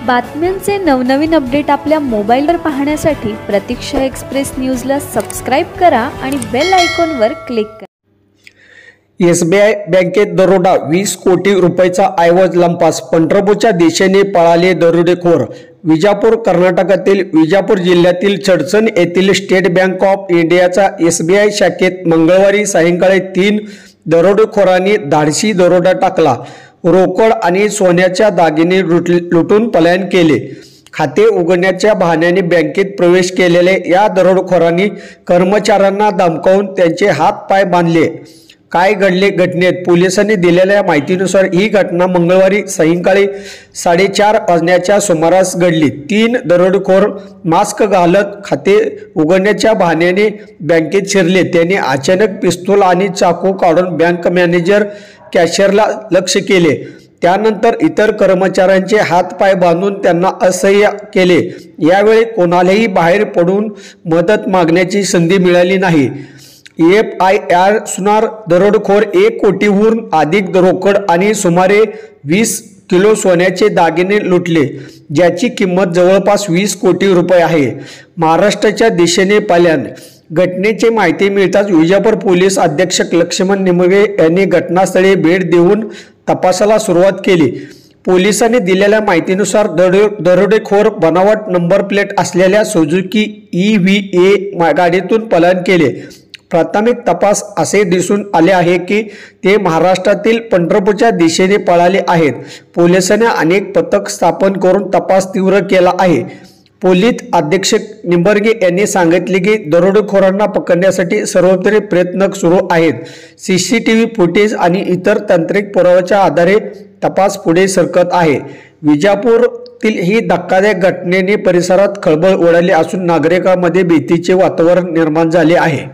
बातम्यांचे नवनवीन अपडेट आपल्या मोबाईलवर पाहण्यासाठी प्रतीक्षा एक्सप्रेस न्यूजला सबस्क्राइब करा आणि बेल आयकॉनवर क्लिक करा। एसबीआय बँकेत दरोडा, 20 कोटी रुपयाचा ऐवज लंपास, पंढरपूरच्या दिशेने पळाले दरोडेखोर। विजापूर कर्नाटकातील विजापूर जिल्ह्यातील चडचण येथील स्टेट बँक ऑफ इंडियाच्या एसबीआय शाखेत मंगळवारी सायंकाळी 3 दरोडेखोरांनी धाडसी दरोडा टाकला। रोकड आणि सोन्याच्या दागिने लुटून पलायन केले। खाते उघडण्याच्या बहाण्याने बँकेत प्रवेश केलेल्या या दरोडेखोरांनी कर्मचाऱ्यांना धमकावून त्यांचे हात पाय बांधले। काय घडले घटनेत? पोलिसांनी दिलेल्या माहितीनुसार ही घटना मंगळवारी सायंकाळी 4:30 वाजण्याच्या सुमारास घडली। 3 दरोडेखोर मास्क घालत खाते उघडण्याच्या बहाण्याने बँकेत शिरले। त्यांनी अचानक पिस्तूल आणि चाकू काढून बँक मॅनेजर, कॅशियरला लक्ष्य केले। त्यानंतर इतर कर्मचाऱ्यांचे हात पाय बांधून त्यांना असह्य केले। यावेळी कोणालाही बाहेर पडून मदत मागण्याची संधी मिळाली नाही। FIR नुसार दरोडेखोर 1 कोटीहून अधिक रोकड आणि सुमारे 20 किलो सोन्याचे दागिने लुटले, ज्याची किंमत जवळपास 20 कोटी रुपये आहे। महाराष्ट्राच्या दिशेने पलायन। घटनेची माहिती मिळताच विजापूर पोलीस अधीक्षक लक्ष्मण निमगे यांनी घटनास्थळी भेट देऊन तपासाला सुरुवात केली। पोलिसांनी दिलेल्या माहितीनुसार दरोडेखोर बनावट नंबर प्लेट असलेल्या सुझुकी EVA गाडीतून पलायन केले। प्राथमिक तपास असे दिसून आले आहे की ते महाराष्ट्रातील पंढरपूरच्या दिशेने पळाले आहेत। पोलिसांनी अनेक पथक स्थापन करून तपास तीव्र केला आहे। पोलीस अधीक्षक निंबर्गे यांनी सांगितले की दरोडेखोरांना पकडण्यासाठी सर्वतोपरी प्रयत्न सुरू आहेत। CCTV फुटेज आणि इतर तांत्रिक पुराव्याच्या आधारे तपास पुढे सरकत आहे। विजापूरतील ही धक्कादायक घटनेने परिसरात खळबळ उडाली असून नागरिकांमध्ये भीतीचे वातावरण निर्माण झाले आहे।